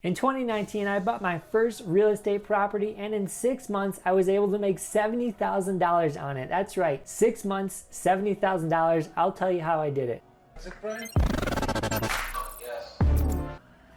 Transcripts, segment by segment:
In 2019, I bought my first real estate property, and in 6 months, I was able to make $70,000 on it. That's right, 6 months, $70,000. I'll tell you how I did it. Is it Brian?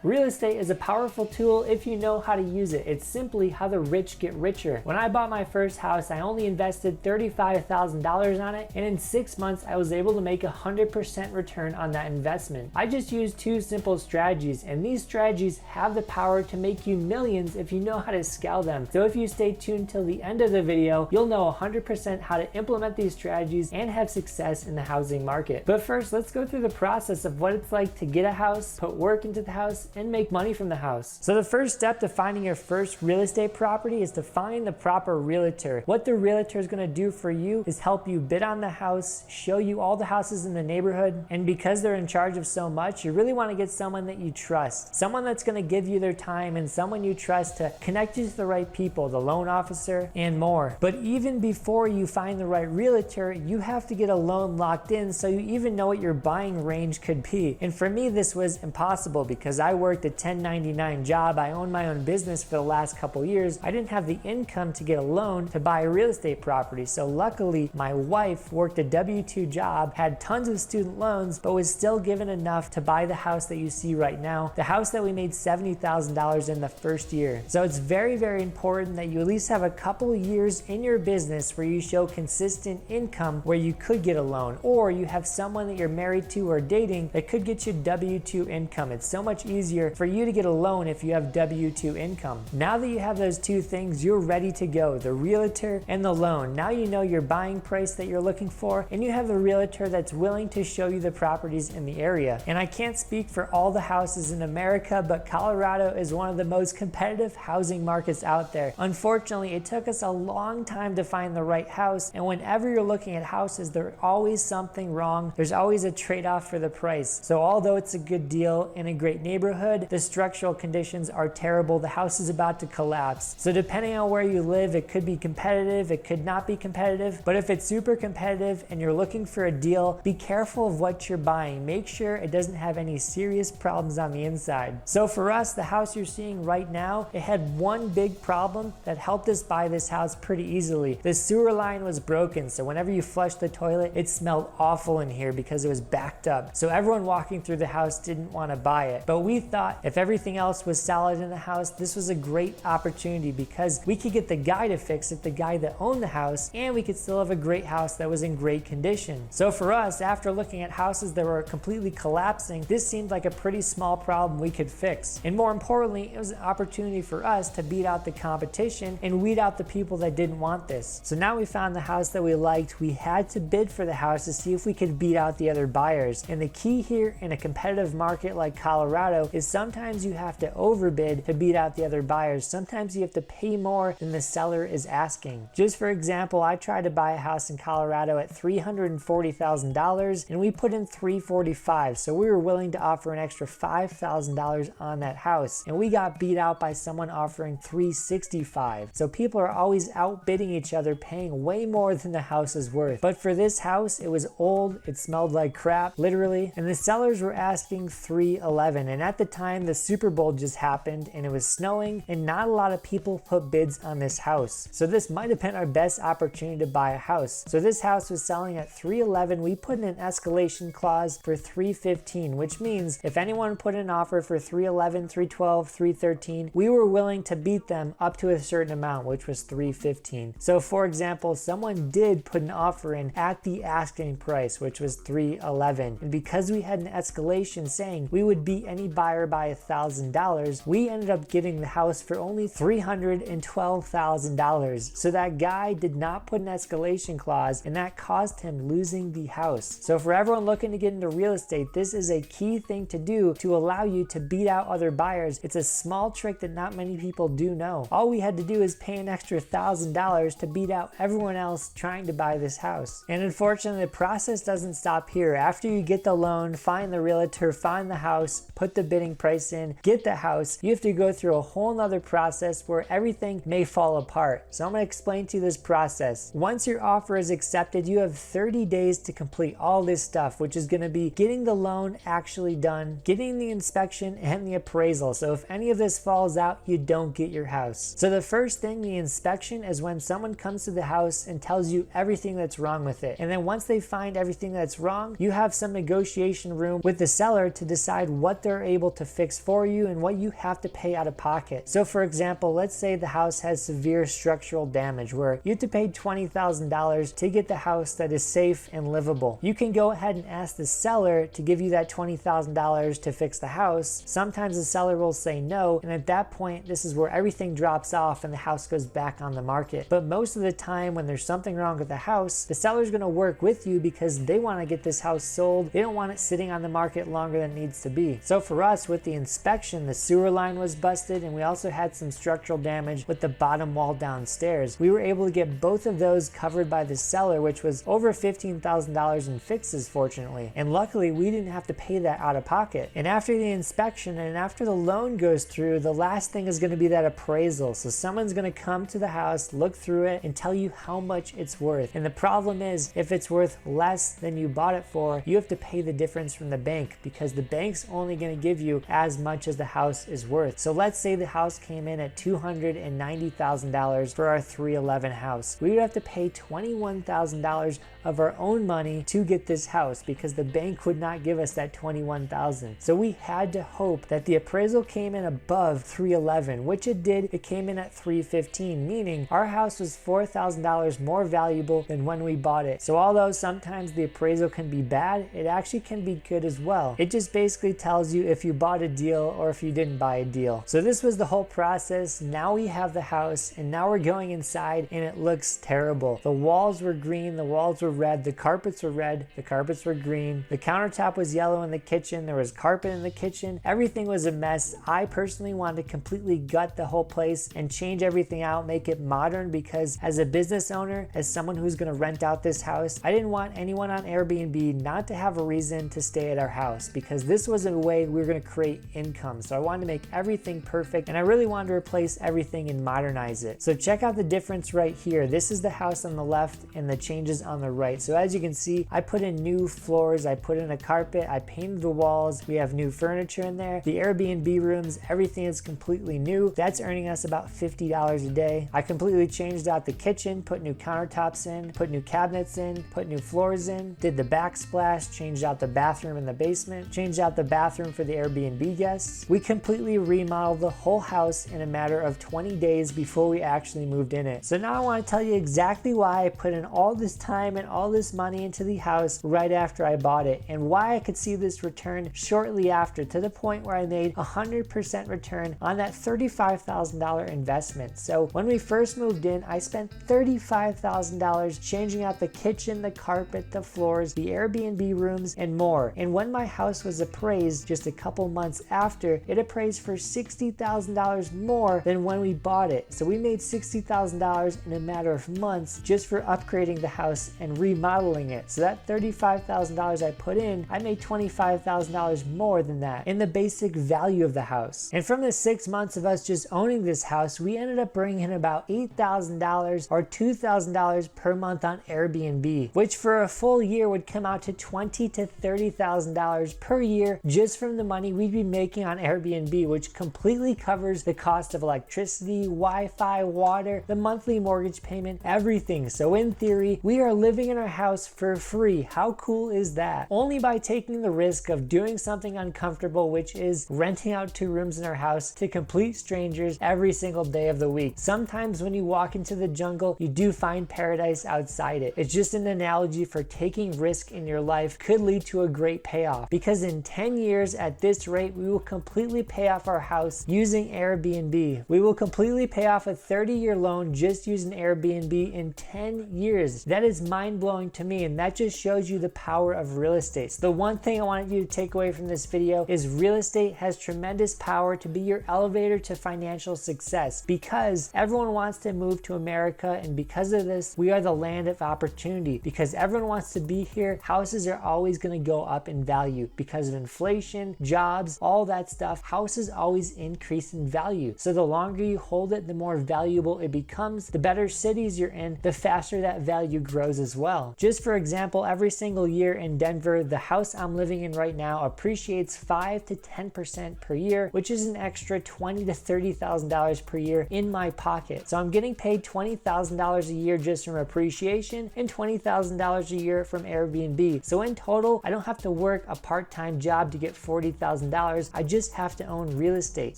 Real estate is a powerful tool if you know how to use it. It's simply how the rich get richer. When I bought my first house, I only invested $35,000 on it, and in 6 months, I was able to make 100% return on that investment. I just used two simple strategies, and these strategies have the power to make you millions if you know how to scale them. So if you stay tuned till the end of the video, you'll know 100% how to implement these strategies and have success in the housing market. But first, let's go through the process of what it's like to get a house, put work into the house, and make money from the house. So the first step to finding your first real estate property is to find the proper realtor. What the realtor is going to do for you is help you bid on the house, show you all the houses in the neighborhood, and because they're in charge of so much, you really want to get someone that you trust. Someone that's going to give you their time and someone you trust to connect you to the right people, the loan officer, and more. But even before you find the right realtor, you have to get a loan locked in so you even know what your buying range could be. And for me, this was impossible because I worked a 1099 job. I owned my own business for the last couple years. I didn't have the income to get a loan to buy a real estate property. So luckily, my wife worked a W-2 job, had tons of student loans, but was still given enough to buy the house that you see right now, the house that we made $70,000 in the first year. So it's very, very important that you at least have a couple years in your business where you show consistent income where you could get a loan, or you have someone that you're married to or dating that could get you W-2 income. It's so much easier for you to get a loan if you have W-2 income. Now that you have those two things, you're ready to go, the realtor and the loan. Now you know your buying price that you're looking for, and you have the realtor that's willing to show you the properties in the area. And I can't speak for all the houses in America, but Colorado is one of the most competitive housing markets out there. Unfortunately, it took us a long time to find the right house, and whenever you're looking at houses, there's always something wrong. There's always a trade-off for the price. So although it's a good deal in a great neighborhood, the structural conditions are terrible. The house is about to collapse. So depending on where you live, it could be competitive, it could not be competitive. But if it's super competitive and you're looking for a deal, be careful of what you're buying. Make sure it doesn't have any serious problems on the inside. So for us, the house you're seeing right now, it had one big problem that helped us buy this house pretty easily. The sewer line was broken, so whenever you flush the toilet, it smelled awful in here because it was backed up. So everyone walking through the house didn't want to buy it. But we thought if everything else was solid in the house, this was a great opportunity because we could get the guy to fix it, the guy that owned the house, and we could still have a great house that was in great condition. So for us, after looking at houses that were completely collapsing, this seemed like a pretty small problem we could fix. And more importantly, it was an opportunity for us to beat out the competition and weed out the people that didn't want this. So now we found the house that we liked. We had to bid for the house to see if we could beat out the other buyers. And the key here in a competitive market like Colorado is sometimes you have to overbid to beat out the other buyers. Sometimes you have to pay more than the seller is asking. Just for example, I tried to buy a house in Colorado at $340,000 and we put in $345,000. So we were willing to offer an extra $5,000 on that house, and we got beat out by someone offering $365,000. So people are always outbidding each other, paying way more than the house is worth. But for this house, it was old, it smelled like crap, literally, and the sellers were asking $311,000. And at the time, the Super Bowl just happened and it was snowing and not a lot of people put bids on this house. So this might have been our best opportunity to buy a house. So this house was selling at $311,000. We put in an escalation clause for $315,000, which means if anyone put an offer for $311,000, $312,000, $313,000, we were willing to beat them up to a certain amount, which was $315,000. So for example, someone did put an offer in at the asking price, which was $311,000. And because we had an escalation saying we would beat any buyer by $1,000, we ended up getting the house for only $312,000. So that guy did not put an escalation clause, and that caused him losing the house. So for everyone looking to get into real estate, this is a key thing to do to allow you to beat out other buyers. It's a small trick that not many people do know. All we had to do is pay an extra $1,000 to beat out everyone else trying to buy this house. And unfortunately, the process doesn't stop here. After you get the loan, find the realtor, find the house, put the bid bidding price in, get the house, you have to go through a whole nother process where everything may fall apart. So I'm going to explain to you this process. Once your offer is accepted, you have 30 days to complete all this stuff, which is going to be getting the loan actually done, getting the inspection and the appraisal. So if any of this falls out, you don't get your house. So the first thing, the inspection, is when someone comes to the house and tells you everything that's wrong with it. And then once they find everything that's wrong, you have some negotiation room with the seller to decide what they're able to fix for you and what you have to pay out of pocket. So for example, let's say the house has severe structural damage where you have to pay $20,000 to get the house that is safe and livable. You can go ahead and ask the seller to give you that $20,000 to fix the house. Sometimes the seller will say no, and at that point, this is where everything drops off and the house goes back on the market. But most of the time when there's something wrong with the house, the seller's going to work with you because they want to get this house sold. They don't want it sitting on the market longer than it needs to be. So for us, with the inspection, the sewer line was busted and we also had some structural damage with the bottom wall downstairs. We were able to get both of those covered by the seller, which was over $15,000 in fixes, fortunately. And luckily, we didn't have to pay that out of pocket. And after the inspection and after the loan goes through, the last thing is going to be that appraisal. So someone's going to come to the house, look through it, and tell you how much it's worth. And the problem is, if it's worth less than you bought it for, you have to pay the difference from the bank because the bank's only going to give you as much as the house is worth. So let's say the house came in at $290,000 for our 311 house. We would have to pay $21,000 of our own money to get this house because the bank would not give us that $21,000. So we had to hope that the appraisal came in above 311, which it did. It came in at 315, meaning our house was $4,000 more valuable than when we bought it. So although sometimes the appraisal can be bad, it actually can be good as well. It just basically tells you if you bought a deal or if you didn't buy a deal. So this was the whole process. Now we have the house and now we're going inside and it looks terrible. The walls were green, the walls were red, the carpets were red, the carpets were green, the countertop was yellow in the kitchen, there was carpet in the kitchen, everything was a mess. I personally wanted to completely gut the whole place and change everything out, make it modern, because as a business owner, as someone who's going to rent out this house, I didn't want anyone on Airbnb not to have a reason to stay at our house because this was a way we were going to create income. So I wanted to make everything perfect and I really wanted to replace everything and modernize it. So check out the difference right here. This is the house on the left and the changes on the right. So as you can see, I put in new floors, I put in a carpet, I painted the walls, we have new furniture in there. The Airbnb rooms, everything is completely new. That's earning us about $50 a day. I completely changed out the kitchen, put new countertops in, put new cabinets in, put new floors in, did the backsplash, changed out the bathroom in the basement, changed out the bathroom for the Airbnb guests. We completely remodeled the whole house in a matter of 20 days before we actually moved in it. So now I want to tell you exactly why I put in all this time and all this money into the house right after I bought it and why I could see this return shortly after, to the point where I made 100% return on that $35,000 investment. So when we first moved in, I spent $35,000 changing out the kitchen, the carpet, the floors, the Airbnb rooms, and more. And when my house was appraised just a couple months after, it appraised for $60,000 more than when we bought it. So we made $60,000 in a matter of months just for upgrading the house and remodeling it. So that $35,000 I put in, I made $25,000 more than that in the basic value of the house. And from the 6 months of us just owning this house, we ended up bringing in about $8,000 or $2,000 per month on Airbnb, which for a full year would come out to $20,000 to $30,000 per year just from the money we'd be making on Airbnb, which completely covers the cost of electricity, Wi-Fi, water, the monthly mortgage payment, everything. So in theory, we are living in our house for free. How cool is that? Only by taking the risk of doing something uncomfortable, which is renting out 2 rooms in our house to complete strangers every single day of the week. Sometimes when you walk into the jungle, you do find paradise outside it. It's just an analogy for taking risk in your life could lead to a great payoff, because in 10 years at this rate, we will completely pay off our house using Airbnb. We will completely pay off a 30-year loan just using Airbnb in 10 years. That is mind-blowing to me, and that just shows you the power of real estate. So the one thing I wanted you to take away from this video is real estate has tremendous power to be your elevator to financial success, because everyone wants to move to America, and because of this, we are the land of opportunity. Because everyone wants to be here, houses are always going to go up in value because of inflation, jobs, jobs, all that stuff, houses always increase in value. So the longer you hold it, the more valuable it becomes. The better cities you're in, the faster that value grows as well. Just for example, every single year in Denver, the house I'm living in right now appreciates 5 to 10% per year, which is an extra $20,000 to $30,000 per year in my pocket. So I'm getting paid $20,000 a year just from appreciation and $20,000 a year from Airbnb. So in total, I don't have to work a part-time job to get $40,000. I just have to own real estate.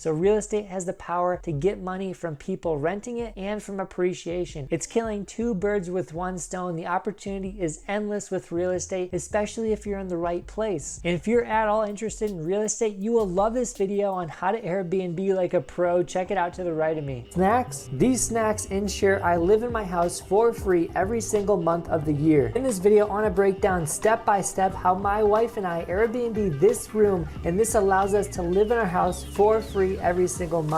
So real estate has the power to get money from people renting it and from appreciation. It's killing two birds with one stone. The opportunity is endless with real estate, especially if you're in the right place. And if you're at all interested in real estate, you will love this video on how to Airbnb like a pro. Check it out to the right of me. Snacks. These snacks ensure I live in my house for free every single month of the year. In this video, I want to break down step by step how my wife and I Airbnb this room, and this allows us to live in our house for free every single month.